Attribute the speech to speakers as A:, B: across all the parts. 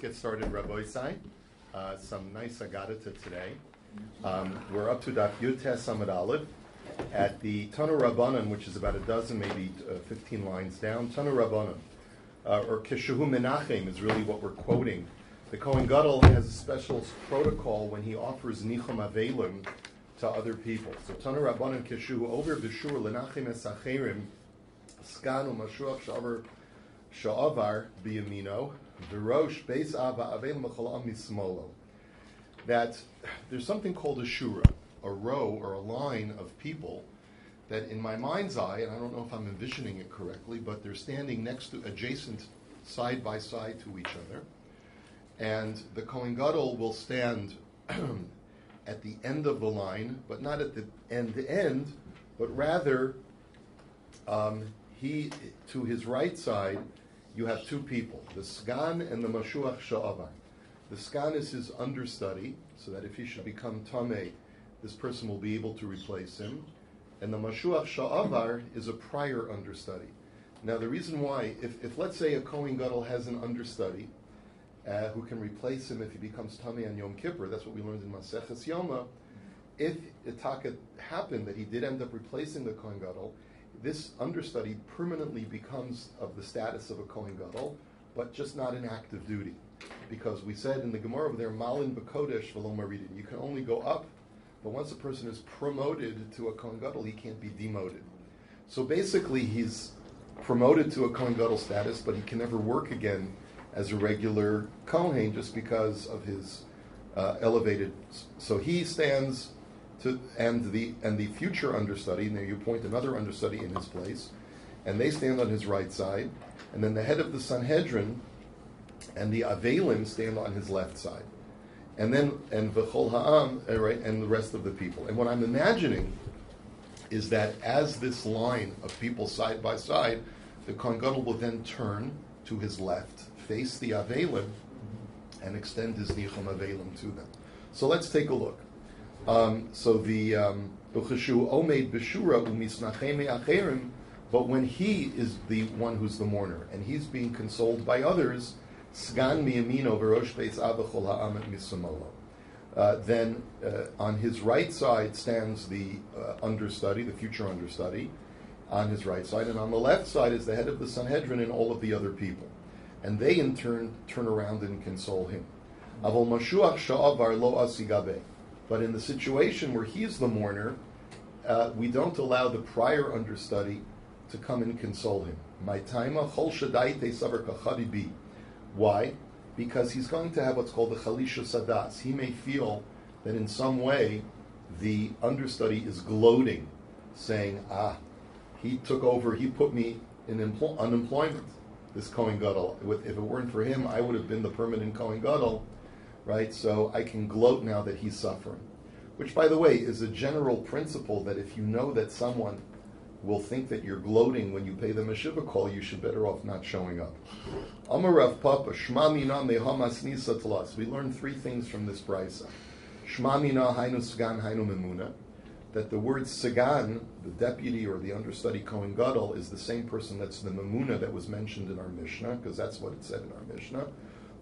A: get started, Rabbi. Some nice agadata today. We're up to Daf Yud Tes Amud Aleph at the Tanu Rabbanan, which is about a dozen, maybe 15 lines down. Tanu Rabbanan, or Keshehu Menachem, is really what we're quoting. The Kohen Gadol has a special protocol when he offers Nichum Avelim to other people. So Tanu Rabbanan Keshehu over B'shur Lenachem Esacherim Skanu Mashuach Shavar Sha'avar B'yamino V'rosh Beis Ava Avelim B'cholam Mismolo. That there's something called a shura, a row or a line of people that in my mind's eye, and I don't know if I'm envisioning it correctly, but they're standing next to, adjacent, side by side to each other. And the Kohen Gadol will stand at the end of the line, but not at the end, but rather he, to his right side, you have two people, the Sgan and the Mashuach Sha'avar. The Sgan is his understudy, so that if he should become Tameh, this person will be able to replace him. And the Mashuach Sha'avar is a prior understudy. Now the reason why, if let's say a Kohen Gadol has an understudy who can replace him if he becomes Tameh on Yom Kippur, that's what we learned in Maseches Yoma, if it happened that he did end up replacing the Kohen Gadol, this understudy permanently becomes of the status of a Kohen Gadol, but just not in active duty. Because we said in the Gemara over there, Malin B'Kodesh V'lo Maridin, you can only go up, but once a person is promoted to a Kohen Gadol, he can't be demoted. So basically he's promoted to a Kohen Gadol status, but he can never work again as a regular Kohen just because of his elevated. So he stands to, and the future understudy, now you point another understudy in his place, and they stand on his right side, and then the head of the Sanhedrin and the Avelim stand on his left side, and then V'chol Ha'am, right, and the rest of the people. And what I'm imagining is that as this line of people side by side, the Kohen Gadol will then turn to his left, face the Avelim, and extend his Nichum Avelim to them. So let's take a look. So the B'cheshu Omeid B'shura U'misnachem Me'acherim, but when he is the one who's the mourner and he's being consoled by others, Sgan miyamino v'rosh beis ava chol ha'am misamolo. Then on his right side stands the understudy, the future understudy, on his right side, and on the left side is the head of the Sanhedrin and all of the other people, and they in turn turn around and console him. Avol mashuach sha'avar lo asigabe. But in the situation where he's the mourner, we don't allow the prior understudy to come and console him. My taima chol shadaite savar kachadi bi. Why? Because he's going to have what's called the chalisha sadas. He may feel that in some way the understudy is gloating, saying, he took over, he put me in unemployment, this Kohen Gadol. If it weren't for him, I would have been the permanent Kohen Gadol, right? So I can gloat now that he's suffering. Which, by the way, is a general principle that if you know that someone will think that you're gloating when you pay them a shiva call, you should better off not showing up. Amar Rav Papa, Shma mina mehamas nisa tlas. We learn three things from this brisa. Shma mina hainu sgan hainu memuna. That the word sagan, the deputy or the understudy Kohen Gadol, is the same person that's the memuna that was mentioned in our Mishnah, because that's what it said in our Mishnah.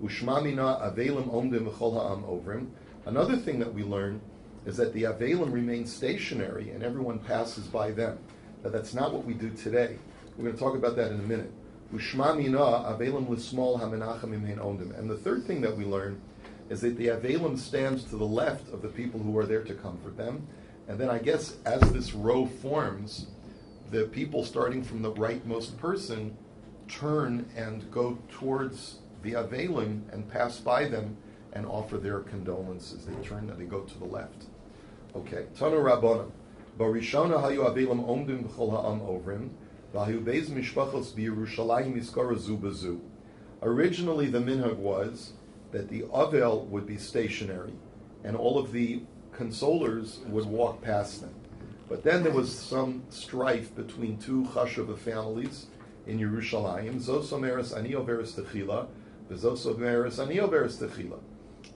A: Ushma mina avelim omdim v'chol ha'am ovrim. Another thing that we learn is that the avelim remain stationary and everyone passes by them. Now, that's not what we do today. We're going to talk about that in a minute. Ushma mina avelim l'smol hamenachem imhen ondim. And the third thing that we learn is that the avelim stands to the left of the people who are there to comfort them. And then I guess as this row forms, the people starting from the rightmost person turn and go towards the avelim and pass by them and offer their condolences. They turn and they go to the left. Okay. Tanu Rabbanan. Barishona hayu avelim omdim b'chol ha'am ovrim, v'hayu beis mishpachos b'Yerushalayim miskara zu b'zu. Originally, the minhag was that the avel would be stationary, and all of the consolers would walk past them. But then there was some strife between two chashava families in Yerushalayim. Zos omeres ani overes techila, v'zos omeres ani overes techila.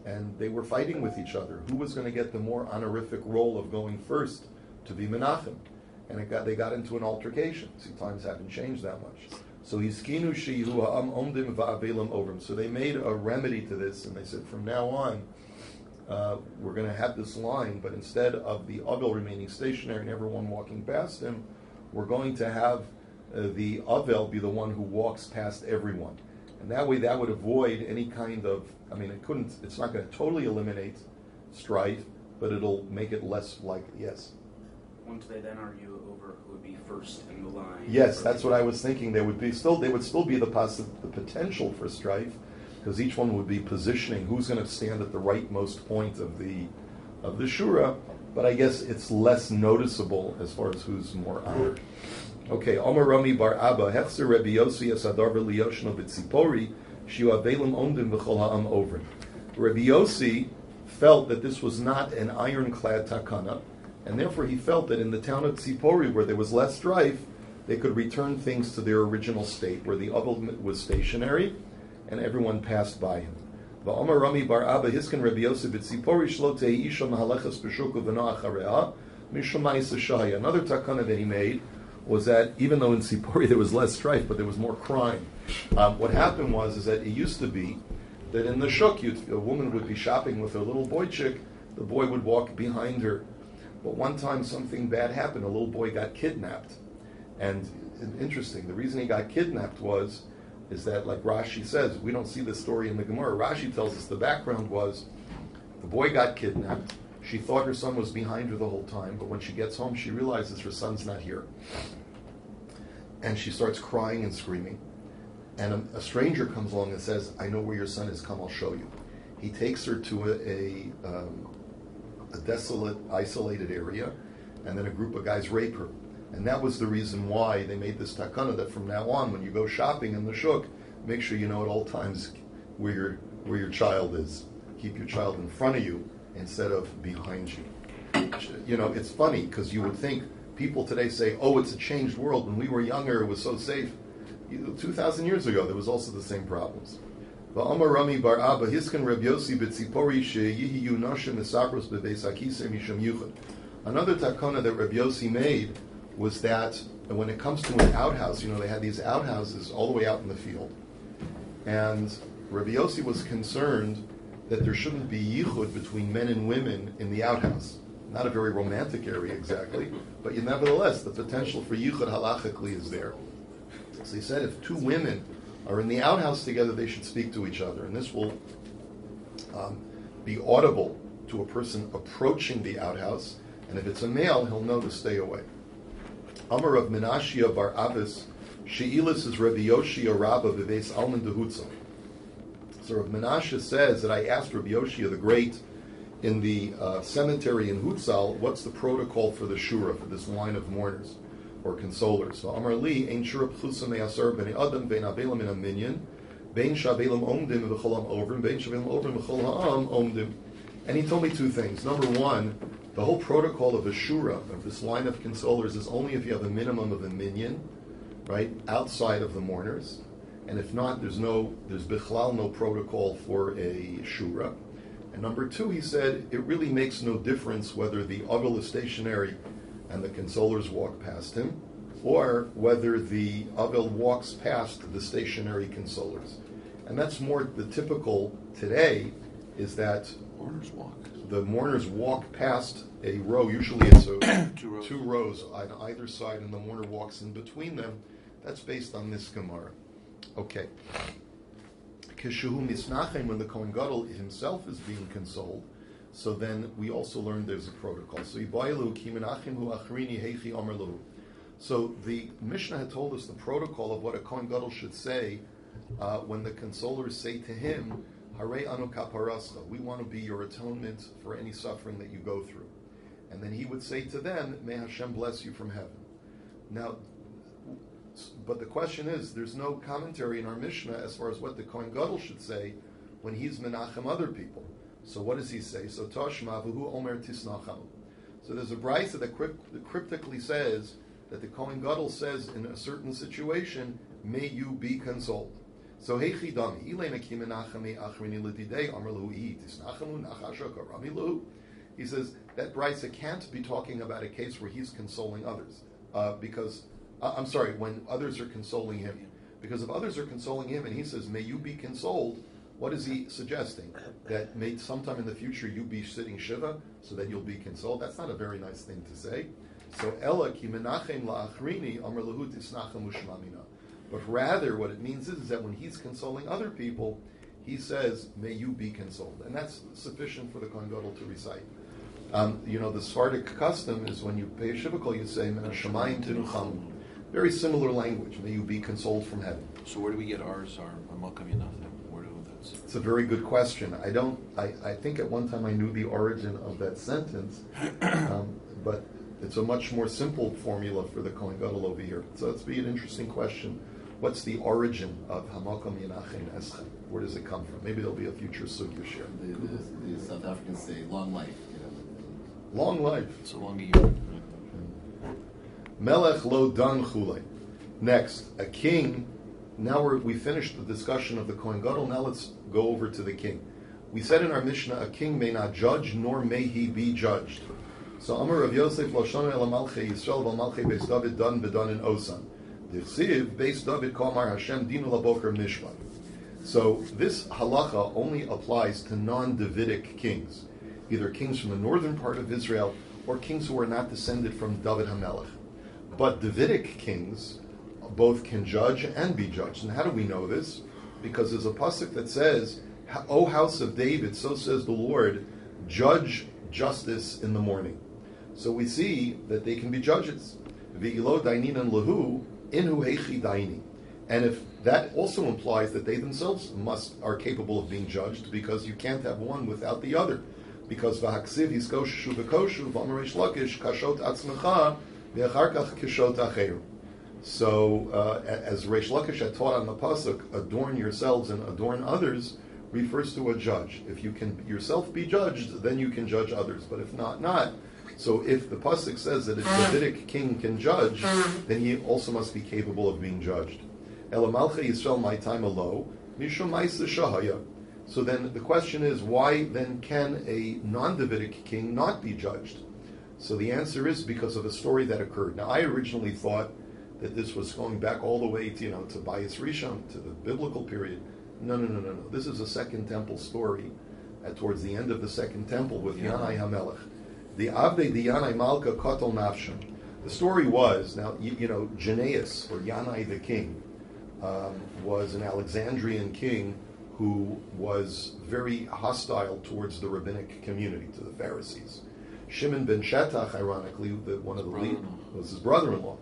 A: And they were fighting with each other. Who was going to get the more honorific role of going first to be Menachem? And they got into an altercation. See, times haven't changed that much. So hiskinu shehu ha'am omdim va'avelim ovrim. So they made a remedy to this, and they said from now on, we're going to have this line, but instead of the avel remaining stationary and everyone walking past him, we're going to have the avel be the one who walks past everyone. And that way that would avoid any kind of, it's not going to totally eliminate strife, but it'll make it less likely. Yes?
B: Won't they then argue over who would be first in the line?
A: Yes, that's what I was thinking. They would still be the potential for strife, because each one would be positioning who's going to stand at the rightmost point of the shura, but I guess it's less noticeable as far as who's more honored. Okay, Omer Rami Bar Abba, Hefzer Rabbi Yossi Asadar V'liyoshno B'tzipori, Shiu Avelim Omdim V'chol Ha'am Ovrim. Rabbi Yossi felt that this was not an ironclad takana, and therefore he felt that in the town of Tzipori, where there was less strife, they could return things to their original state, where the Avel was stationary, and everyone passed by him. Va'omer Rami Bar Abba Hiskan Rabbi Yossi B'tzipori Shlo Tehi Isha Mahalechas B'shuku V'no Achareha Mishum Ma'isa Shahaya. Another takana that he made was that even though in Tzipori there was less strife, but there was more crime. What happened was that it used to be that in the shuk, a woman would be shopping with her little boy chick, the boy would walk behind her. But one time something bad happened, a little boy got kidnapped. And interesting, the reason he got kidnapped is that, like Rashi says, we don't see this story in the Gemara. Rashi tells us the background was, the boy got kidnapped. She thought her son was behind her the whole time, but when she gets home, she realizes her son's not here. And she starts crying and screaming. And a stranger comes along and says, I know where your son is, come, I'll show you. He takes her to a desolate, isolated area, and then a group of guys rape her. And that was the reason why they made this takana, that from now on, when you go shopping in the shuk, make sure you know at all times where your child is. Keep your child in front of you instead of behind you. It's funny, because you would think people today say, oh, it's a changed world. When we were younger, it was so safe. 2,000 years ago, there was also the same problems. Va'amar Rami Bar Abba Hiskan Reb Yossi B'tzipori sheyihiyu nashim esapros bebeis hakisei mishum yuchad. Another takana that Reb Yossi made was that when it comes to an outhouse, they had these outhouses all the way out in the field. And Reb Yossi was concerned that there shouldn't be yichud between men and women in the outhouse. Not a very romantic area exactly, but nevertheless, the potential for yichud halachically is there. So he said if two women are in the outhouse together, they should speak to each other. And this will be audible to a person approaching the outhouse. And if it's a male, he'll know to stay away. Amar of Menashia bar Abbas, She'ilis is Rabbi Yoshia Rabba v'veis Alman dehutza. So Rav Menashe says that I asked Rabbi Yoshia the Great in the cemetery in Hutzal, what's the protocol for the shura, for this line of mourners or consolers? So Amar Li, Ein shura pchusa me'asar b'nei adam bein avelim in a minyan, bein shavelim omdim v'cholam ovrim, bein shavelim ovrim v'chol ha'am omdim. And he told me two things. Number one, the whole protocol of a shura, of this line of consolers, is only if you have a minimum of a minyan, right, outside of the mourners. And if not, there's bichlal no protocol for a shura. And number two, he said, it really makes no difference whether the avel is stationary and the consolers walk past him, or whether the avel walks past the stationary consolers. And that's more the typical today, is that the mourners walk past a row. Usually it's two rows on either side, and the mourner walks in between them. That's based on this Gemara. Okay. Kishuhu misnachem, when the Kohen Gadol himself is being consoled, so then we also learn there's a protocol. So Ibayelu ki menachem hu achrini heichi amar lahu. So the Mishnah had told us the protocol of what a Kohen Gadol should say when the consolers say to him, Harei anu kaparascha, we want to be your atonement for any suffering that you go through. And then he would say to them, may Hashem bless you from heaven. Now, but the question is, there's no commentary in our Mishnah as far as what the Kohen Gadol should say when he's menachem other people. So what does he say? So Toshma v'hu omer tisnacham. So there's a brayta that cryptically says that the Kohen Gadol says in a certain situation, may you be consoled. So heichi dami ilena ki menachem achrini l'tidei amar lahu ihi tisnachamu nachasha karami lahu. He says that brayta can't be talking about a case where he's consoling others, when others are consoling him, Because if others are consoling him and he says, may you be consoled, what is he suggesting? That may sometime in the future you be sitting Shiva so that you'll be consoled? That's not a very nice thing to say. So, Ella ki menachem la'achrini amar lahu tisnachem u'shmamina. But rather, what it means is that when he's consoling other people, he says, may you be consoled. And that's sufficient for the Kohen Gadol to recite. The Sephardic custom is when you pay a Shiva call, you say, Min hashamayim tinuchamu. Very similar language. May you be consoled from heaven.
C: So where do we get ours, our Malkam Yenachem? Where do that's?
A: It's a very good question. I think at one time I knew the origin of that sentence, but it's a much more simple formula for the Kohen Gadol over here. So it's be an interesting question. What's the origin of Hamakam Yenachem Eschem? Where does it come from? Maybe there'll be a future sugya share.
D: The South Africans say long life.
A: Long life.
C: It's a long year.
A: Melech lo dan chulei. Next, a king. Now we finished the discussion of the Kohen Gadol. Now let's go over to the king. We said in our Mishnah, a king may not judge, nor may he be judged. So Amar Rav Yosef Lashon El Malchei Yisrael V'Malchei Beis David Dan B'dan in Osan. D'chsiv Beis David Kamar Hashem Dinu Laboker Mishpat. So this halacha only applies to non-Davidic kings, either kings from the northern part of Israel or kings who are not descended from David HaMelech. But Davidic kings both can judge and be judged. And how do we know this? Because there's a pasuk that says, O house of David, so says the Lord, judge justice in the morning. So we see that they can be judges. Ve'ilo daininan lahu inhu heichi daini. And if that also implies that they themselves are capable of being judged, because you can't have one without the other. Because v'haksiv hiskoshu v'koshu v'amaresh lakish kashot atzmecha v'acharkach kishot acheru. So, as Reish Lakish had taught on the pasuk, adorn yourselves and adorn others, refers to a judge. If you can yourself be judged, then you can judge others. But if not. So if the pasuk says that a Davidic king can judge, then he also must be capable of being judged. Elamalcha Yisrael my time alo, mishum ma'isa shahaya. So then the question is, why then can a non-Davidic king not be judged? So the answer is because of a story that occurred. Now I originally thought that this was going back all the way to Bayis Rishon, to the biblical period. No. This is a Second Temple story towards the end of the Second Temple with Yanai HaMelech. The Avdei the Yanai Malka Kotol Nafsham. The story was, now, Janaeus, or Yanai the king, was an Alexandrian king who was very hostile towards the rabbinic community, to the Pharisees. Shimon ben Shetach, ironically, one of the lead, was his brother-in-law.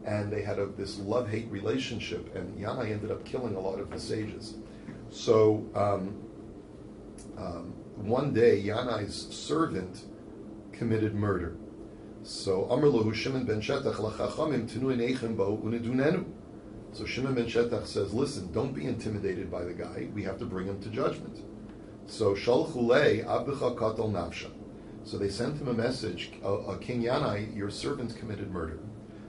A: And they had this love-hate relationship, and Yanai ended up killing a lot of the sages. So one day, Yanai's servant committed murder. So Amar Lahu Shimon ben Shetach lachachamim tinu einechem bo unidunenu. So Shimon ben Shetach says, listen, don't be intimidated by the guy. We have to bring him to judgment. So Shalchulei abducha katal nafsha. So they sent him a message, King Yanai, your servant committed murder.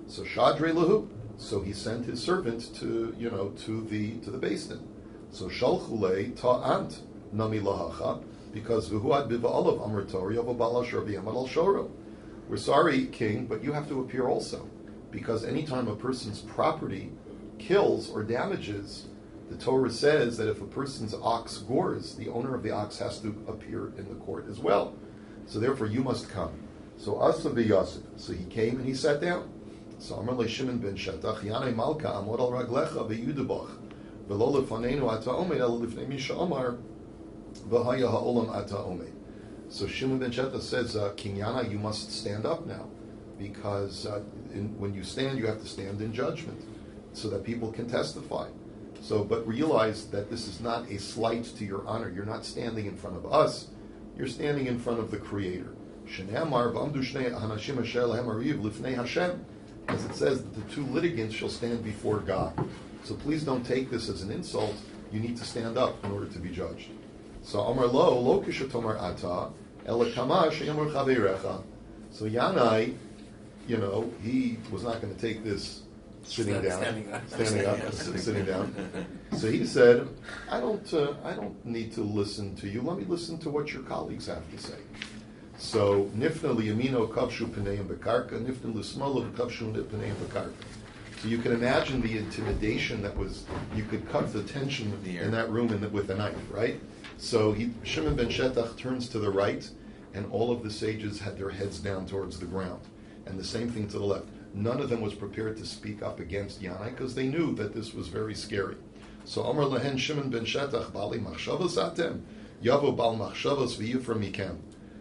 A: So Shadrei Lahu. So he sent his servant to the beit-din. So Shalchulei ta'ant nami lahacha, because v'huad biva'alav amar tori of abala sharbi amal shoro. We're sorry, king, but you have to appear also, because anytime a person's property kills or damages, the Torah says that if a person's ox gores, the owner of the ox has to appear in the court as well. So therefore, you must come. So Asa v'Yosef. So he came and he sat down. So Amar le Shimon ben Shetach, Yanai Malka amod al raglecha v'yudabach, v'lo lefanenu ata omed el lifnei misha amar v'haya ha'olam ata omed. So Shimon ben Shetach says, King Yanai, you must stand up now, because when you stand, you have to stand in judgment, so that people can testify. So, but realize that this is not a slight to your honor. You're not standing in front of us. You're standing in front of the Creator. As it says that the two litigants shall stand before God. So please don't take this as an insult. You need to stand up in order to be judged. So Amar lo kishatomar ata ela kama sheyamar chaverecha. So Yanai, he was not going to take this sitting down. So he said, I don't need to listen to you. Let me listen to what your colleagues have to say. So nifna liyamino kavshu pneim bekarka, nifna lismalo kavshu pneim bekarka. So you can imagine the intimidation that was, you could cut the tension in that room with a knife, right? So Shimon ben Shetach turns to the right, and all of the sages had their heads down towards the ground. And the same thing to the left. None of them was prepared to speak up against Yanai because they knew that this was very scary. So Amar Lehen Shimon ben Shetach, Bali machshavos atem, Yavo bal machshavos v'yifra mikem.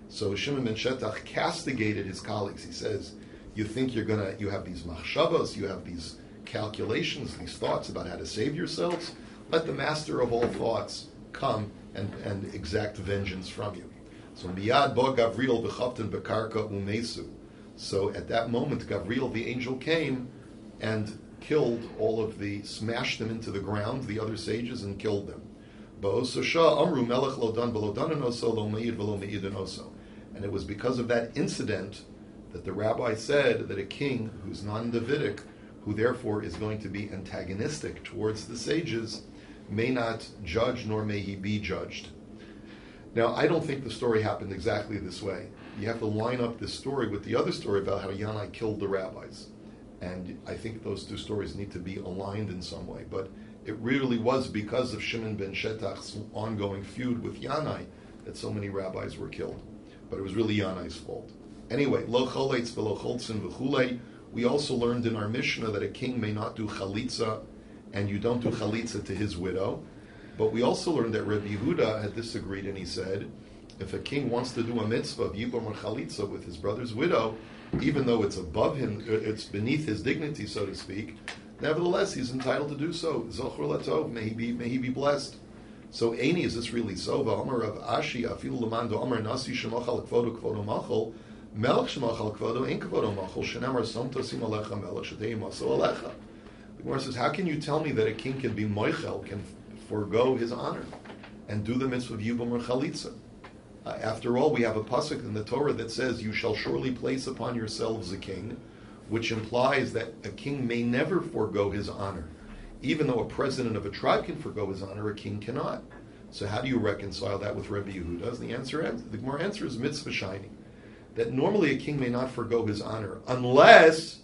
A: So Shimon ben Shetach castigated his colleagues. He says, you think you have these machshavos, you have these calculations, these thoughts about how to save yourselves? Let the master of all thoughts come and exact vengeance from you. So miyad bo Gavriel v'chavten bekarka umesu. So at that moment, Gavriel, the angel, came and killed smashed them into the ground, the other sages, and killed them. And it was because of that incident that the rabbi said that a king who's non-Davidic, who therefore is going to be antagonistic towards the sages, may not judge nor may he be judged. Now, I don't think the story happened exactly this way. You have to line up this story with the other story about how Yanai killed the rabbis. And I think those two stories need to be aligned in some way. But it really was because of Shimon ben Shetach's ongoing feud with Yanai that so many rabbis were killed. But it was really Yanai's fault. Anyway, lo choletz v'lo choltzin v'chulei. We also learned in our Mishnah that a king may not do chalitza, and you don't do chalitza to his widow. But we also learned that Rabbi Yehuda had disagreed, and he said, if a king wants to do a mitzvah of yibam or chalitza with his brother's widow, even though it's above him, it's beneath his dignity, so to speak, nevertheless, he's entitled to do so. Zochor latov, may he be blessed. So, Eini, is this really so? V'amar Rav Ashi, afilu lemando amar nasi shemachal kvodo kvodo machol, melech shemachal kvodo ein kvodo machol, shenemar som tosim alecha melech shetei maso alecha. The Gemara says, how can you tell me that a king can be moichel, can forego his honor, and do the mitzvah of yibam or chalitza? After all, we have a pasuk in the Torah that says, you shall surely place upon yourselves a king, which implies that a king may never forego his honor. Even though a president of a tribe can forego his honor, a king cannot. So how do you reconcile that with Rabbi Yehuda's? The Gemara answer is mitzvah shiny, that normally a king may not forego his honor unless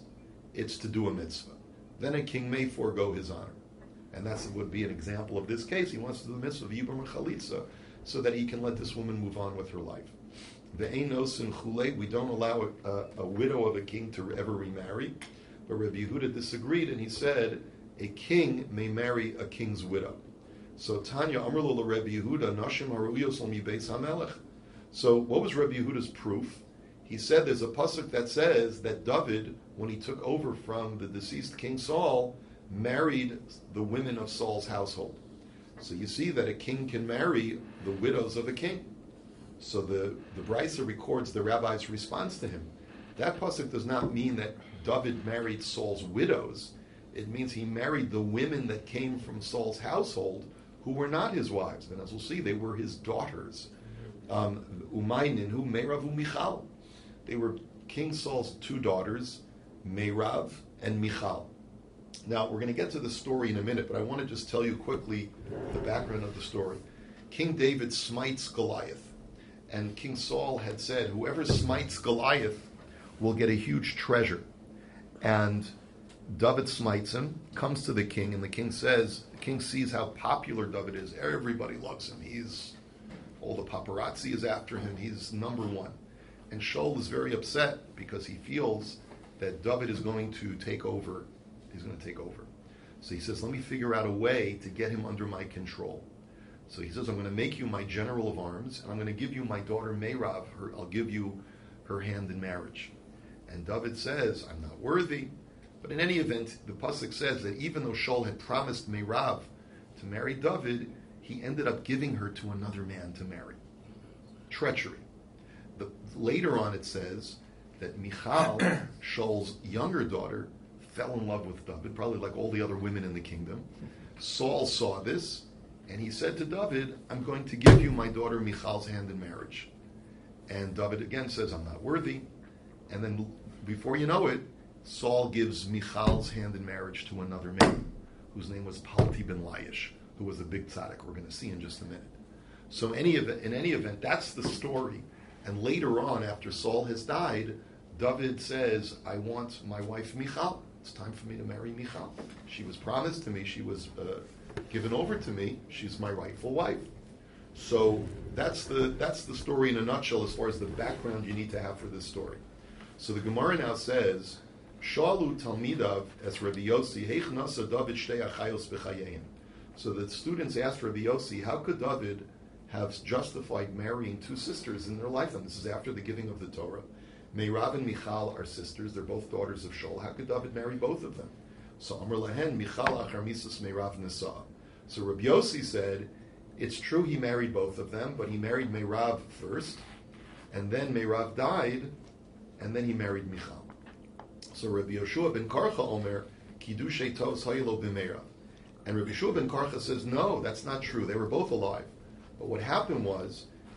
A: it's to do a mitzvah. Then a king may forego his honor. And that would be an example of this case. He wants to do the mitzvah of yibam or chalitza so that he can let this woman move on with her life. Ve'enos and chulei, we don't allow a widow of a king to ever remarry. But Rabbi Yehuda disagreed, and he said, a king may marry a king's widow. So Tanya Amrlo Rabbi Yehuda Nashim Haruyos Al Mibeis HaMelech. So what was Rabbi Yehuda's proof? He said there's a pasuk that says that David, when he took over from the deceased King Saul, married the women of Saul's household. So you see that a king can marry the widows of a king. So the Brisa records the rabbi's response to him. That pasuk does not mean that David married Saul's widows. It means he married the women that came from Saul's household who were not his wives. And as we'll see, they were his daughters. Umaynin, who Meirav u'Michal. They were King Saul's two daughters, Meirav and Michal. Now, we're going to get to the story in a minute, but I want to just tell you quickly the background of the story. King David smites Goliath. And King Saul had said, whoever smites Goliath will get a huge treasure. And David smites him, comes to the king, and the king sees how popular David is. Everybody loves him. All the paparazzi is after him. He's number one. And Shaul is very upset because he feels that David is going to take over. He's going to take over. So he says, let me figure out a way to get him under my control. So he says, I'm going to make you my general of arms, and I'm going to give you my daughter Meirav. I'll give you her hand in marriage. And David says, I'm not worthy. But in any event, the pasuk says that even though Shaul had promised Meirav to marry David, he ended up giving her to another man to marry. Treachery. Later on it says that Michal, Shaul's younger daughter, fell in love with David, probably like all the other women in the kingdom. Saul saw this, and he said to David, I'm going to give you my daughter Michal's hand in marriage. And David again says, I'm not worthy. And then before you know it, Saul gives Michal's hand in marriage to another man, whose name was Palti ben Laish, who was a big tzaddik. We're going to see in just a minute. So in any event, that's the story. And later on, after Saul has died, David says, I want my wife Michal. it's time for me to marry Michal. She was promised to me, she was given over to me, she's my rightful wife. So that's the story in a nutshell as far as the background you need to have for this story. So the Gemara now says, Shalu Talmidav as Rabbi Yossi, Heich nasa David shtei achayos b'chayein. So the students asked Rabbi Yossi, how could David have justified marrying two sisters in their lifetime? This is after the giving of the Torah. Meirav and Michal are sisters, they're both daughters of Shaul. How could David marry both of them? So Amar Lahen, Michal achar misas Meirav nasa. So Rabbi Yossi said, it's true he married both of them, but he married Meirav first, and then Meirav died, and then he married Michal. So Rabbi Yoshua ben Karcha Omer, Kiddushay Tos Haylo b'Meirav. And Rabbi Yoshua ben Karcha says, no, that's not true. They were both alive. But what happened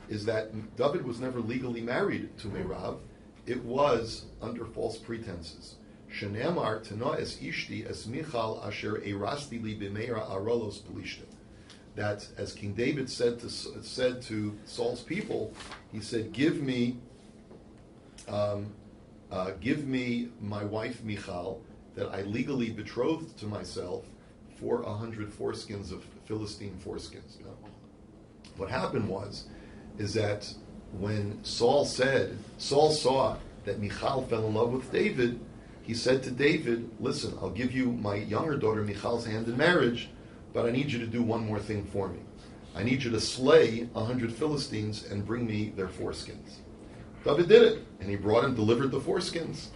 A: is that David was never legally married to Meirav. It was under false pretenses. Shenemar Tana es Ishti es Michal asher erasti li b'Meira arolos pelishtim. That, as King David said to Saul's people, he said, give me my wife Michal, that I legally betrothed to myself, for 100 foreskins of Philistine foreskins. Now, what happened is that when Saul saw that Michal fell in love with David, he said to David, listen, I'll give you my younger daughter Michal's hand in marriage, but I need you to do one more thing for me. I need you to slay 100 Philistines and bring me their foreskins. David did it, and he brought and delivered the foreskins.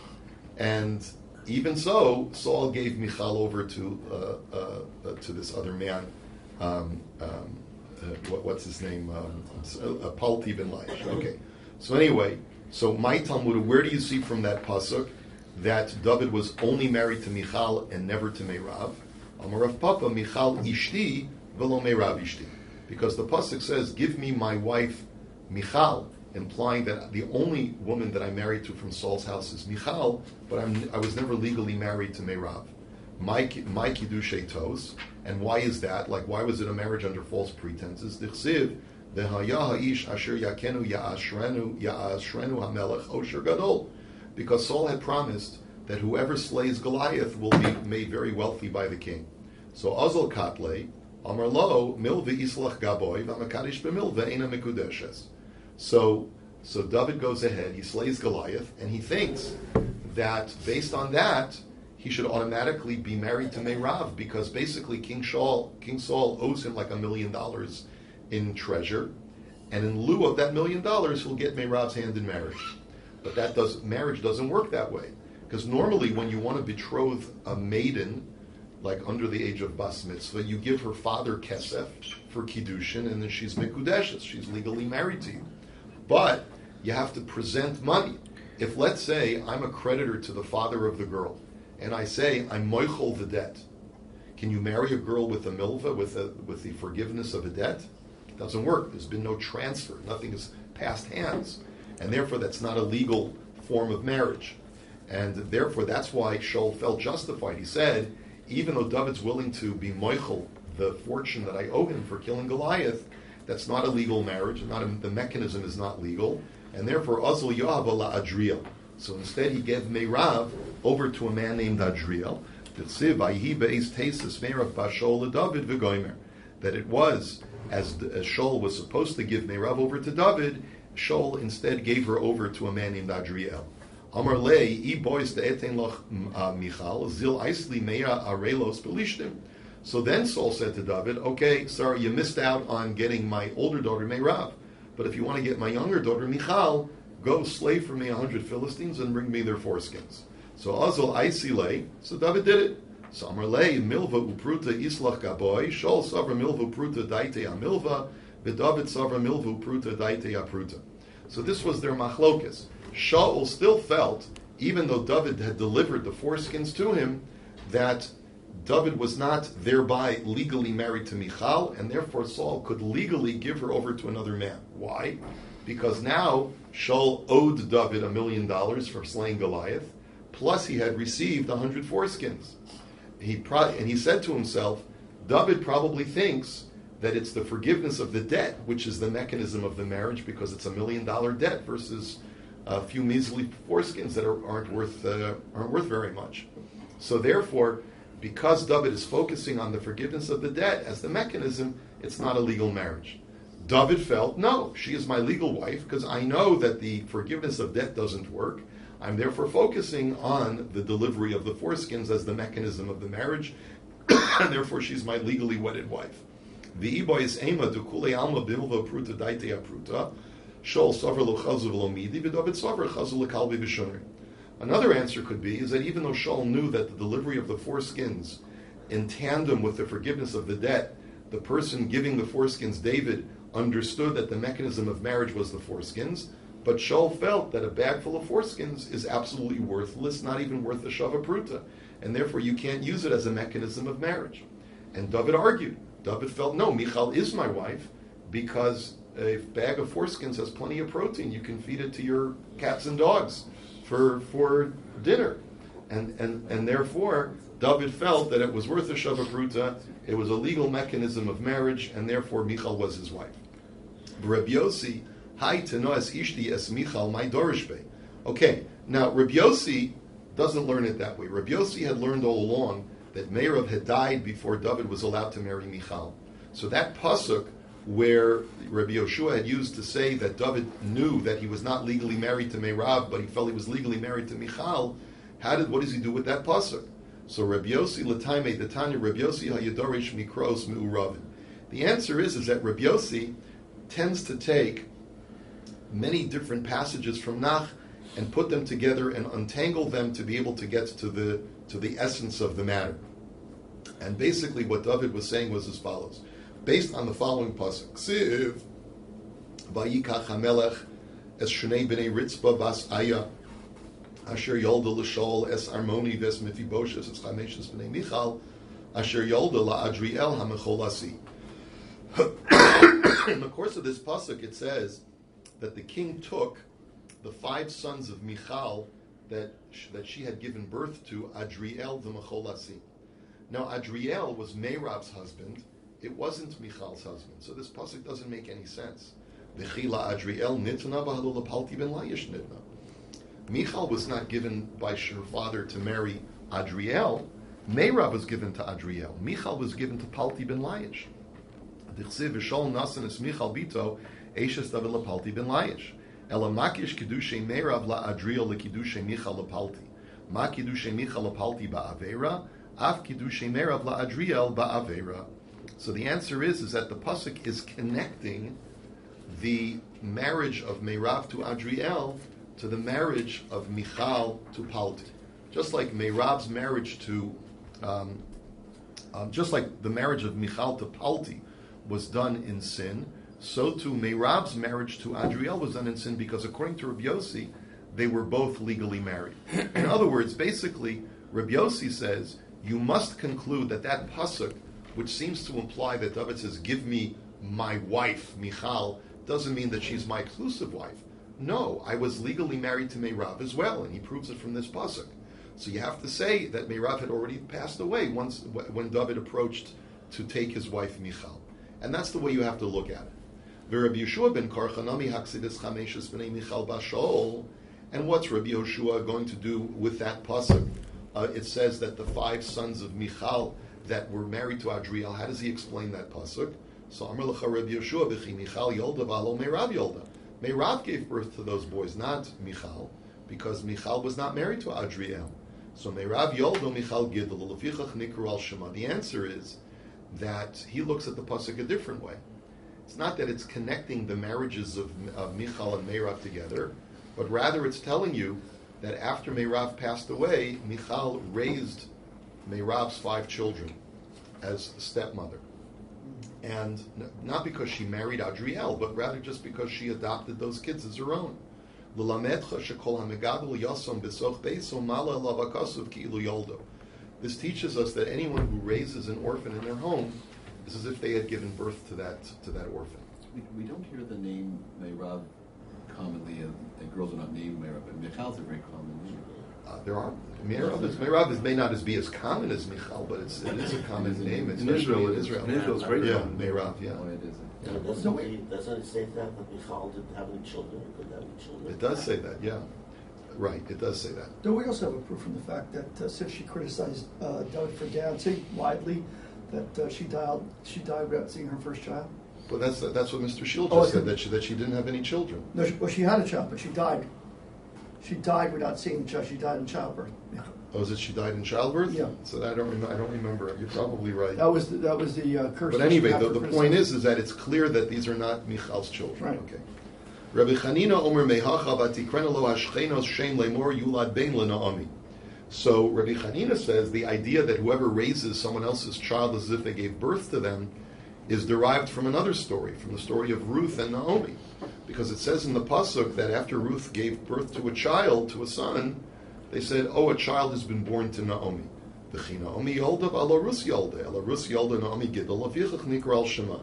A: And even so, Saul gave Michal over to this other man. What's his name? Palti ben Laish. Okay. So anyway, so my Talmud, where do you see from that pasuk that David was only married to Michal and never to Meirav? Amarav Papa Michal Ishti velo Meirav Ishti, because the pasuk says, "Give me my wife Michal," implying that the only woman that I married to from Saul's house is Michal, but I was never legally married to Meirav. My kiddushay tos, and why is that? Like, why was it a marriage under false pretenses? Dichsiv v'haya ha'ish asher yakenu ya'ashrenu hamelech osher gadol, because Saul had promised that whoever slays Goliath will be made very wealthy by the king. So Azal Katle, Amar Lo, Milva Islach Gaboy, Vamakadish B'Milva Eina Mikudeshes. So David goes ahead, he slays Goliath, and he thinks that based on that, he should automatically be married to Meirav, because basically King Saul owes him like $1 million in treasure, and in lieu of that $1 million, he'll get Meirav's hand in marriage. But marriage doesn't work that way. Because normally when you want to betroth a maiden, like under the age of bas mitzvah, you give her father kesef for kiddushin, and then she's mikudeshes, she's legally married to you. But you have to present money. If, let's say, I'm a creditor to the father of the girl, and I say, I'm moichol the debt, can you marry a girl with a milva, with the forgiveness of a debt? It doesn't work. There's been no transfer. Nothing is passed hands. And therefore, that's not a legal form of marriage. And therefore, that's why Shaul felt justified. He said, even though David's willing to be moichel the fortune that I owe him for killing Goliath, that's not a legal marriage. The mechanism is not legal. And therefore, Azul Yoav ala Adriel. So instead, he gave Meirav over to a man named Adriel. That it was, as Shaul was supposed to give Meirav over to David, Shaul instead gave her over to a man named Adriel. Amar lei, I boys de eten loch Michal, zil eisli mea arelos pelishtim. So then Saul said to David, okay, sorry, you missed out on getting my older daughter Meirav, but if you want to get my younger daughter Michal, go slay for me 100 Philistines and bring me their foreskins. So Azal Aisile, so David did it. So Amar lei, milva upruta islach gaboy, Shaul savra milva upruta daite amilva, v'David savra milva upruta daite apruta. So this was their machlokas. Shaul still felt, even though David had delivered the foreskins to him, that David was not thereby legally married to Michal, and therefore Saul could legally give her over to another man. Why? Because now Shaul owed David $1 million for slaying Goliath, plus he had received 100 foreskins. And he said to himself, David probably thinks that it's the forgiveness of the debt, which is the mechanism of the marriage, because it's $1 million debt versus a few measly foreskins that aren't worth very much. So therefore, because David is focusing on the forgiveness of the debt as the mechanism, it's not a legal marriage. David felt, no, she is my legal wife because I know that the forgiveness of debt doesn't work. I'm therefore focusing on the delivery of the foreskins as the mechanism of the marriage, and therefore she's my legally wedded wife. The iboy is ema to kule alma bilva pruta daite apruta, shol sover lo chazu v'lo midi, v'David sover chazu l'kalbi v'shunri. Another answer could be is that even though Shaul knew that the delivery of the foreskins in tandem with the forgiveness of the debt, the person giving the foreskins, David, understood that the mechanism of marriage was the foreskins, but Shaul felt that a bag full of foreskins is absolutely worthless, not even worth a shava pruta, and therefore you can't use it as a mechanism of marriage. And David argued. David felt, no, Michal is my wife because a bag of foreskins has plenty of protein. You can feed it to your cats and dogs for dinner, and therefore David felt that it was worth a shava pruta. It was a legal mechanism of marriage, and therefore Michal was his wife. Rabbi Yossi, hi tano es ishti es Michal my dorishbe. Okay, now Rabbi Yossi doesn't learn it that way. Rabbi Yossi had learned all along that Meirav had died before David was allowed to marry Michal. So that pasuk where Rabbi Yoshua had used to say that David knew that he was not legally married to Meirav, but he felt he was legally married to Michal, what does he do with that pasuk? So Rabbi Yossi l'taimei the Tanya Rabbi Yossi hayadorish mikros me'uravin. The answer is that Rabbi Yossi tends to take many different passages from Nach and put them together and untangle them to be able to get to the essence of the matter. And basically what David was saying was as follows. Based on the following pasuk, Siv, Vayikach HaMelech es Shnei B'nei Ritzba Bas Aya Asher Yolda L'Shaol es Armoni Ves Mephibosheth es Chameshes B'nei Michal Asher Yolda LaAdriel HaMecholasi. In the course of this pasuk, it says that the king took the 5 sons of Michal that she had given birth to Adriel the Mecholasi. Now Adriel was Meirav's husband. It wasn't Michal's husband. So this pasuk doesn't make any sense. V'chila Adriel nitna v'halul palti ben layish nitna. Michal was not given by her father to marry Adriel. Meirav was given to Adriel. Michal was given to Palti ben Layish. Dichsiv v'shol nasan es Michal bito eishes david lapalti ben Layish. Ela makish kiddushay Meirav la Adriel le kiddushay Michal lapalti. Ma kiddushay Michal lapalti ba'avera. Af kiddushay Meirav la Adriel ba'avera. So the answer is that the pasuk is connecting the marriage of Meirav to Adriel to the marriage of Michal to Palti. Just like Meirav's marriage to, just like the marriage of Michal to Palti was done in sin, so too Meirav's marriage to Adriel was done in sin because according to Rabbi Yossi, they were both legally married. In other words, basically, Rabbi Yossi says, you must conclude that pasuk, which seems to imply that David says, give me my wife, Michal, doesn't mean that she's my exclusive wife. No, I was legally married to Meirav as well, and he proves it from this pasuk. So you have to say that Meirav had already passed away when David approached to take his wife Michal. And that's the way you have to look at it. Rabbi Yeshua ben Karchanami Haksidis Chameshes B'nei Michal Bashol. And what's Rabbi Yeshua going to do with that pasuk? It says that the 5 sons of Michal that were married to Adriel, how does he explain that pasuk? So Amar L'cha Rabbi Yeshua B'chi Michal Yolda V'alo Meirav Yolda. Meirav gave birth to those boys, not Michal, because Michal was not married to Adriel. So Meirav Yolda Michal Gidl L'fichach Nikru Al Shema. The answer is that he looks at the pasuk a different way. It's not that it's connecting the marriages of Michal and Meirav together, but rather it's telling you that after Meirav passed away, Michal raised Meirav's 5 children as stepmother. And not because she married Adriel, but rather just because she adopted those kids as her own. This teaches us that anyone who raises an orphan in their home is as if they had given birth to that orphan.
D: We don't hear the name Meirav commonly, and girls are not named Meirav, but Michal's a very common name.
A: There are Meirav may not be as common as Michal, but it is a common name. It's
C: in Israel.
A: In Israel,
C: it's very common.
A: Meirav, yeah.
D: Oh, it is.
E: Doesn't it say that Michal didn't have any children or couldn't have any children?
A: It does say that, yeah. Right, it does say that.
E: Do we also have a proof from the fact that since she criticized Doug for dancing widely, that she died without seeing her first child?
A: Well, that's what Mr. Shield just said, that she didn't have any children.
E: No, she had a child, but she died. She died without seeing the child. She died in childbirth. Yeah.
A: Oh, is it she died in childbirth?
E: Yeah.
A: So I don't remember. You're probably right.
E: That was the curse.
A: But anyway, the point is that it's clear that these are not Michal's children.
E: Right.
A: Okay. Rabbi Chanina Omer Mehacha Vatikrena Lo Hashchenos Shem Lemor Yulad Ben LeNaomi. So Rabbi Chanina says the idea that whoever raises someone else's child as if they gave birth to them is derived from another story, from the story of Ruth and Naomi. Because it says in the Pasuk that after Ruth gave birth to a child, to a son, they said, oh, a child has been born to Naomi. V'chi Naomi yolda ala Rus yolda, ala Rus yolda Naomi gidol, avichach nikra al Shema.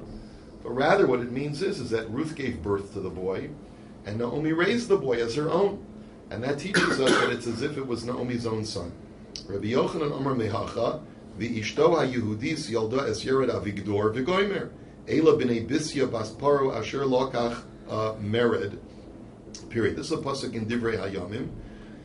A: But rather what it means is that Ruth gave birth to the boy, and Naomi raised the boy as her own. And that teaches us that it's as if it was Naomi's own son. Rabbi Yochanan Amar Mehacha, v'ishto ha-Yehudis yolda es Yered Avigdor v'goymer, Eila b'nei Bisya bas Paro asher lokach mered. Period. This is a pasuk in Divrei Hayamim,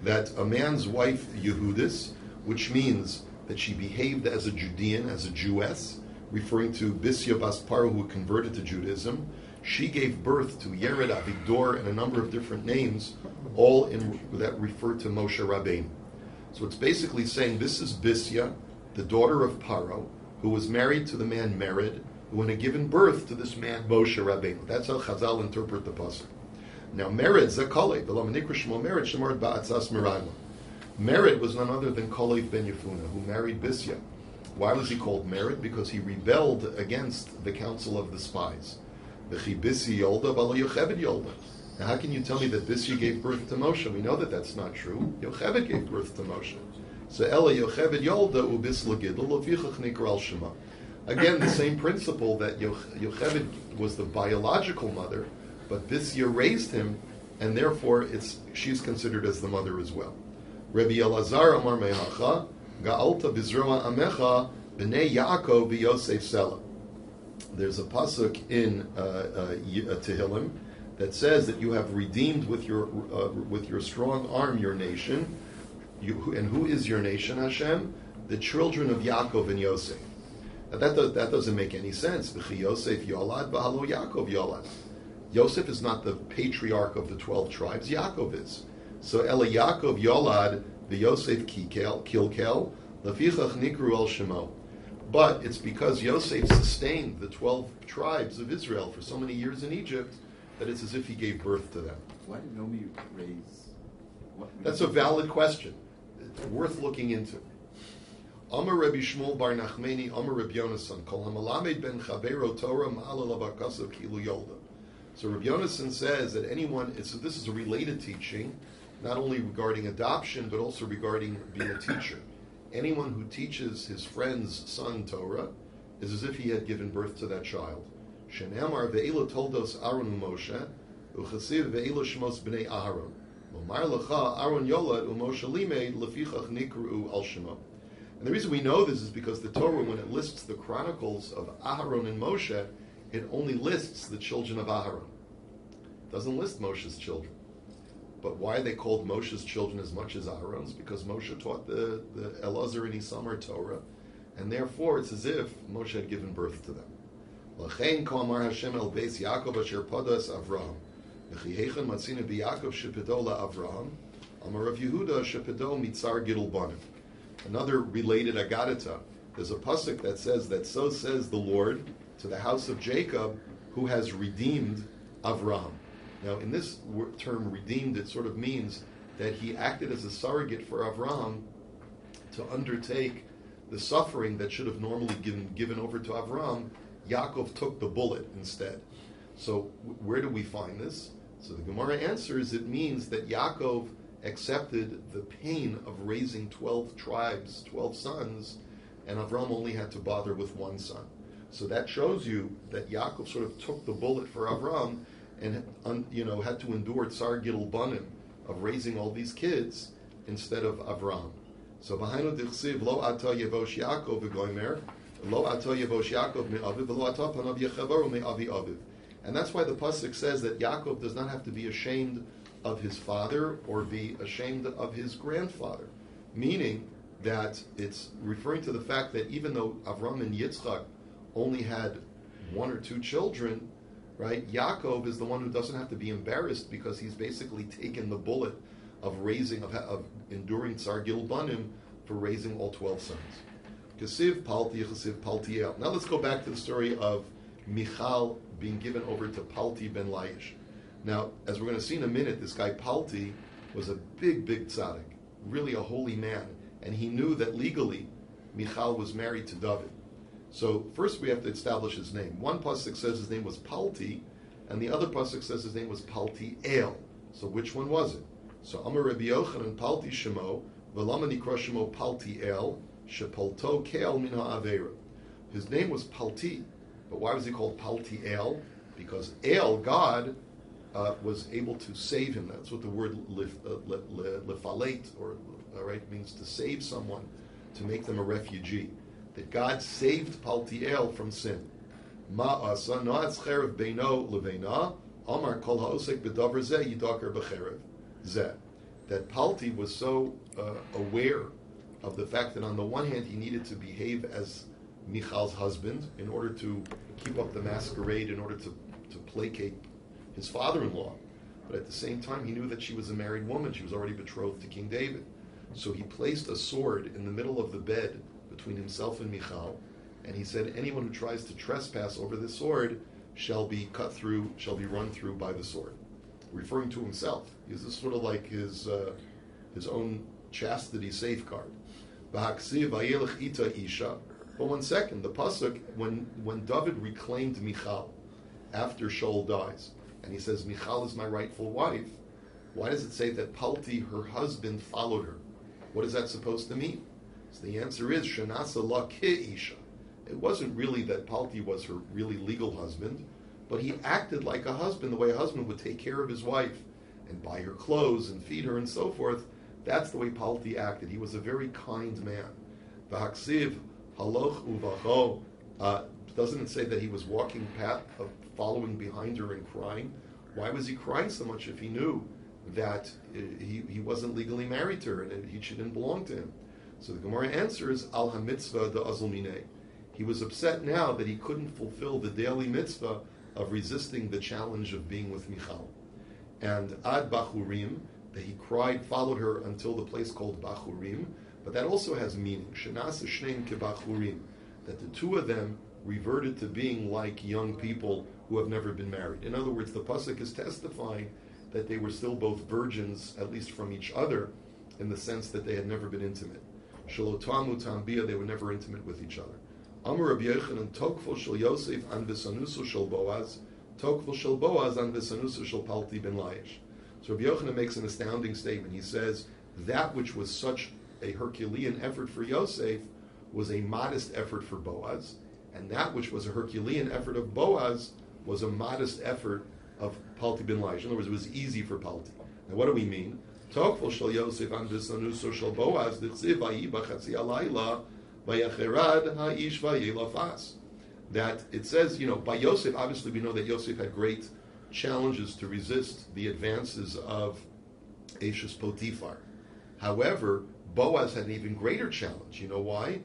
A: that a man's wife, Yehudis, which means that she behaved as a Judean, as a Jewess, referring to Bisya bas Paro, who converted to Judaism, she gave birth to Yered Avigdor and a number of different names, all that refer to Moshe Rabbeinu. So it's basically saying this is Bisya, the daughter of Paro, who was married to the man Mered, who had given birth to this man Moshe Rabbeinu. That's how Chazal interpret the pasuk. Now Mered Zakale, V'lo Menikra Shmo Mered Shemard Ba'atzas Merayla. Mered was none other than Kalev ben Yefuna, who married Bisya. Why was he called Mered? Because he rebelled against the council of the spies. V'chi Bisya Yolda V'lo Yocheved Yolda. Now how can you tell me that Bisya gave birth to Moshe? We know that that's not true. Yocheved gave birth to Moshe. So Ela Yocheved Yolda Ubis L'Gidol L'Vichach Nikra Al Shema. Again, the same principle that Yocheved was the biological mother, but Bisya raised him, and therefore she's considered as the mother as well. Rabbi Elazar Amar Mehacha, Ga'alta Bizroa Amecha, B'nei Yaakov B'Yosef Sela. There's a pasuk in Tehillim that says that you have redeemed with your strong arm your nation. And who is your nation, Hashem? The children of Yaakov and Yosef. Now that doesn't make any sense. V'chi Yosef Yolad v'halo Yaakov Yolad. Yosef is not the patriarch of the 12 tribes. Yaakov is. So Ela Yaakov Yolad v'Yosef Kilkel Lefichach Nikru El Shemo. But it's because Yosef sustained the 12 tribes of Israel for so many years in Egypt that it's as if he gave birth to them.
D: Why did Naomi raise?
A: That's a valid question. It's worth looking into. Amar Rabbi Shmuel Bar Nachmani, Amar Rabbi Yonasan, Kol HaMalamed Ben Chavero Torah Ma'ala Lavakasav Kilu Yolda. So Rabbi Yonasan says that this is a related teaching, not only regarding adoption, but also regarding being a teacher. Anyone who teaches his friend's son Torah is as if he had given birth to that child. Shene'amar ve'ela toldos Aaron u'Moshe, u'chasiv ve'ela shmos b'nei Aharon. Omar lecha Aaron yolad u'Moshe limeid lefichach nikru al shemo. And the reason we know this is because the Torah, when it lists the chronicles of Aharon and Moshe, it only lists the children of Aharon. It doesn't list Moshe's children. But why are they called Moshe's children as much as Aharon's? Because Moshe taught the Elazar and Isamar Torah, and therefore it's as if Moshe had given birth to them. L'chein k'amar Hashem el beis Yaakov asher padas Avraham. V'chi heichen matzina b'Yaakov shepedo la'Avraham. Amar Rav Yehuda shepedo mitzar gidul banim. Another related Agadata. There's a pasuk that says that so says the Lord to the house of Jacob, who has redeemed Avraham. Now, in this term, redeemed, it sort of means that he acted as a surrogate for Avraham to undertake the suffering that should have normally given over to Avraham. Yaakov took the bullet instead. So, where do we find this? So the Gemara answers it means that Yaakov accepted the pain of raising 12 tribes, 12 sons, and Avraham only had to bother with one son. So that shows you that Yaakov sort of took the bullet for Avraham and had to endure Tsar Gidul Banim of raising all these kids instead of Avraham. So V'hainu dichsiv lo ata yevosh Yaakov v'goymer lo ata yevosh Yaakov me'aviv lo ata panav yechaveru me'avi aviv. And that's why the pasuk says that Yaakov does not have to be ashamed of his father or be ashamed of his grandfather. Meaning that it's referring to the fact that even though Avram and Yitzchak only had one or two children, right? Yaakov is the one who doesn't have to be embarrassed because he's basically taken the bullet of enduring Tsar Gilbanim for raising all 12 sons. Kesiv Palti, Chesiv Paltiel. Now let's go back to the story of Michal being given over to Palti ben Laish. Now, as we're going to see in a minute, this guy Palti was a big tzaddik, really a holy man, and he knew that legally Michal was married to David. So first we have to establish his name. One pasuk says his name was Palti, and the other pasuk says his name was Paltiel. So which one was it? So Amar Rabbi Yochanan Palti Shemo, V'lama nikra Shemo Paltiel, Shepolto Keal min ha'avera. His name was Palti, but why was he called Paltiel? Because El, God, was able to save him. That's what the word lefalate, or right, means to save someone, to make them a refugee. That God saved Paltiel from sin. Ma'asa na'atz cherev beino leveina, amar kol ha'osek b'davar zeh yidakar b'cherev zeh. That Palti was so aware of the fact that on the one hand he needed to behave as Michal's husband in order to keep up the masquerade, in order to placate his father-in-law, but at the same time he knew that she was a married woman. She was already betrothed to King David. So he placed a sword in the middle of the bed between himself and Michal, and he said, anyone who tries to trespass over this sword shall be cut through, shall be run through by the sword. Referring to himself. Is this sort of like his own chastity safeguard? But one second, the pasuk, when David reclaimed Michal after Shaul dies, and he says, Michal is my rightful wife, why does it say that Palti, her husband, followed her? What is that supposed to mean? So the answer is, Shanasa la Isha. It wasn't really that Palti was her really legal husband, but he acted like a husband, the way a husband would take care of his wife and buy her clothes and feed her and so forth. That's the way Palti acted. He was a very kind man. V'haksiv haloch uvacho. Doesn't it say that he was walking following behind her and crying? Why was he crying so much if he knew that he wasn't legally married to her and she didn't belong to him? So the Gemara answers, al ha-mitzvah da azul minei. He was upset now that he couldn't fulfill the daily mitzvah of resisting the challenge of being with Michal. And ad bachurim, that he cried, followed her until the place called bachurim, but that also has meaning. Shenasa shneim kebachurim, that the two of them reverted to being like young people who have never been married. In other words, the pasuk is testifying that they were still both virgins, at least from each other, in the sense that they had never been intimate. Shalotamu tambia, they were never intimate with each other. Amar Rabbi Yochanan tokful shel Yosef an v'sanuso shel Boaz, tokful shel Boaz an v'sanuso shel Palti ben Laish. So Rabbi Yochanan makes an astounding statement. He says, that which was such a Herculean effort for Yosef was a modest effort for Boaz, and that which was a Herculean effort of Boaz was a modest effort of Palti ben Laish. In other words, it was easy for Palti. Now what do we mean? Tokful shel Yosef an v'sanuso shel Boaz, d'chsiv vayi b'chatzi alayla vayacherad ha'ish vayelafas. That it says, by Yosef, obviously we know that Yosef had great challenges to resist the advances of Eshes Potiphar. However, Boaz had an even greater challenge. You know why?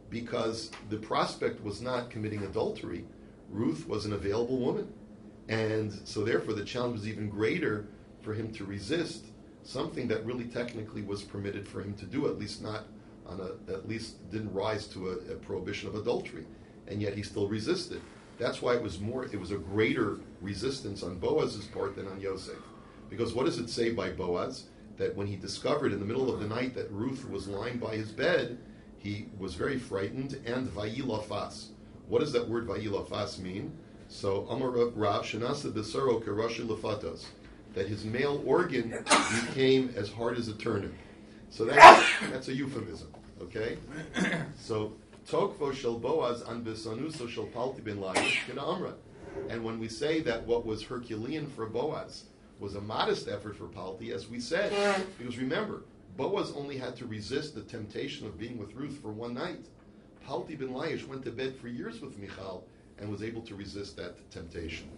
A: Because the prospect was not committing adultery. Ruth was an available woman. And so therefore the challenge was even greater for him to resist something that really technically was permitted for him to do, at least didn't rise to a prohibition of adultery. And yet he still resisted. That's why it was a greater resistance on Boaz's part than on Yosef. Because what does it say by Boaz? That when he discovered in the middle of the night that Ruth was lying by his bed, he was very frightened, and vayilafas. What does that word vayilafas mean? So, Amar Rav Shenasa Besaro Karashi Lefatos, that his male organ became as hard as a turnip. So that's a euphemism, okay? So, Tokvo shel Boaz an besanuso shel Palti ben Laish kina Amra. And when we say that what was Herculean for Boaz was a modest effort for Palti, as we said, because remember, Boaz only had to resist the temptation of being with Ruth for one night. Palti ben Laish went to bed for years with Michal and was able to resist that temptation.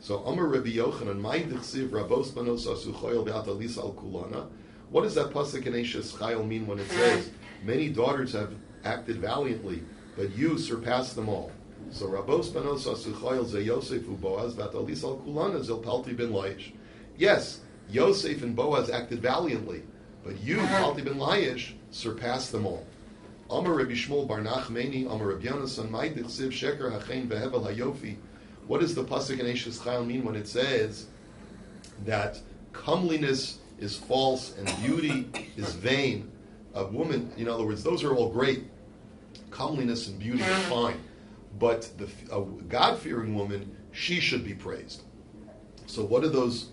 A: So Amar Rabbi Yochanan, Mai Dichsiv Rabos Banos Asu Choyel Be'at Alisa Al Kulana. What does that pasuk in Eishes Chayil mean when it says, many daughters have acted valiantly, but you surpassed them all? So Rabos Banos Asu Choyel Ze Yosef U Boaz Be'at Alisa Al Kulana Zil Palti Ben Laish. Yes, Yosef and Boaz acted valiantly, but you, Palti Ben Laish, surpassed them all. Amar Rabbi Shmuel Bar Nachmeni, Amar Rabbi Yonasan, Mai Dichsiv Sheker Hachein Behevel Hayofi. What does the pasuk in Eishes Chayil mean when it says that comeliness is false and beauty is vain? A woman, in other words, those are all great. Comeliness and beauty are fine, but a God-fearing woman, she should be praised. So, what are those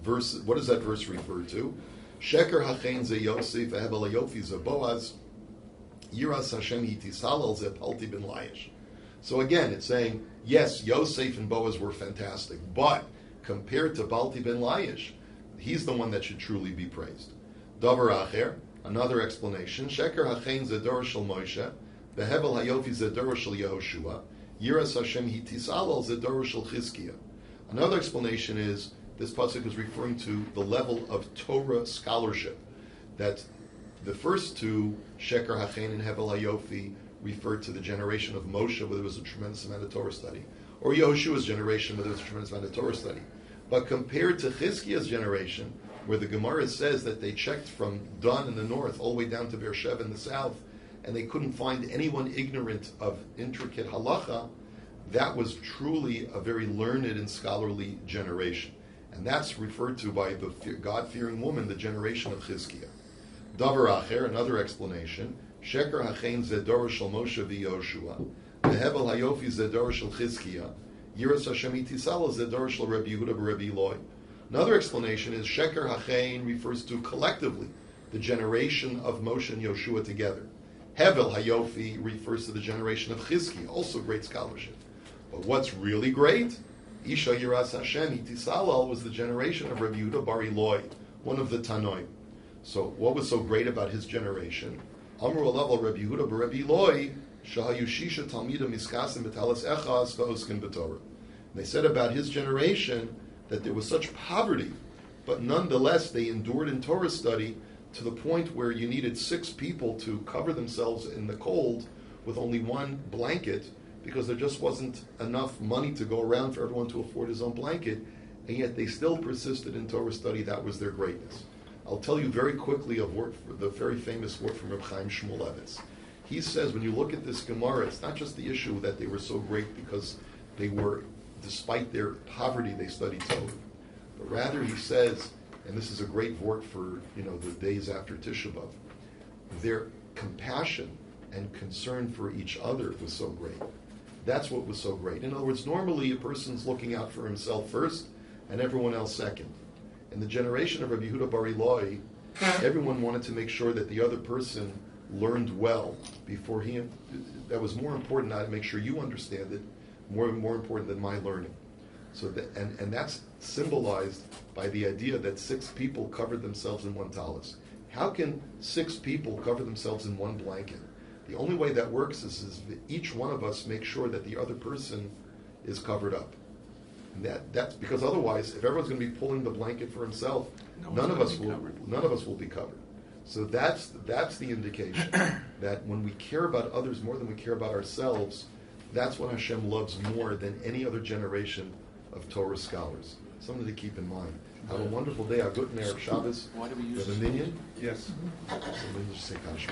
A: verses? What does that verse refer to? Sheker hachein ze Yosef vehevel hayofi ze Boaz. Yiras Hashem hitisalal ze Palti ben Laish. So again, it's saying, yes, Yosef and Boaz were fantastic, but compared to Palti ben Laish, he's the one that should truly be praised. Davar acher, another explanation, Sheker hachein ze dor shel Moshe, vehevel hayofi ze dor shel Yehoshua, Yiras Hashem hitisalal ze dor shel Chizkiah. Another explanation is, this pasuk is referring to the level of Torah scholarship, that the first two, Sheker Hachein and Hevel Hayofi, referred to the generation of Moshe, where there was a tremendous amount of Torah study, or Yehoshua's generation, where there was a tremendous amount of Torah study. But compared to Chizkiah's generation, where the Gemara says that they checked from Dan in the north all the way down to Beersheba in the south, and they couldn't find anyone ignorant of intricate halacha, that was truly a very learned and scholarly generation. And that's referred to by the God-fearing woman, the generation of Chizkiah. Davar acher, another explanation, Sheker hachein zedor shel Moshe v'Yoshua, vehevel hayofi zedor shel Chizkiah, Yiras Hashem itisal zedor shel Rabbi Yehuda b'Rabbi Eloi. Another explanation is Sheker hachein refers to collectively the generation of Moshe and Yoshua together. Hevel hayofi refers to the generation of Chizkiah, also great scholarship. But what's really great, Isha Yiras Hashem itisal was the generation of Rabbi Yehuda bar Eloi, one of the Tanoim. So what was so great about his generation? Amru alav Rabbi Yehuda b'Rabbi Eloi shahayu shisha talmida miskasim b'talas echas v'oskin b'torah. They said about his generation that there was such poverty, but nonetheless they endured in Torah study to the point where you needed 6 people to cover themselves in the cold with only one blanket, because there just wasn't enough money to go around for everyone to afford his own blanket, and yet they still persisted in Torah study. That was their greatness. I'll tell you very quickly of the very famous work from Reb Chaim Shmulevitz. He says when you look at this Gemara, it's not just the issue that they were so great because they were, despite their poverty, they studied Torah. But rather he says, and this is a great work for the days after Tisha B'Av, their compassion and concern for each other was so great. That's what was so great. In other words, normally a person's looking out for himself first and everyone else second. In the generation of Rabbi Yehuda bar Eloi, everyone wanted to make sure that the other person learned well before him. That was more important now to make sure you understand it, more important than my learning. So and that's symbolized by the idea that 6 people covered themselves in one talis. How can 6 people cover themselves in one blanket? The only way that works is that each one of us makes sure that the other person is covered up. And that's because otherwise, if everyone's going to be pulling the blanket for himself, none of us will be covered. So that's the indication that when we care about others more than we care about ourselves, that's what Hashem loves more than any other generation of Torah scholars. Something to keep in mind. Have a wonderful day. A good Erev Shabbos.
C: Why do we use
A: a minion?
C: Yes.
A: So let me just say Kaddish.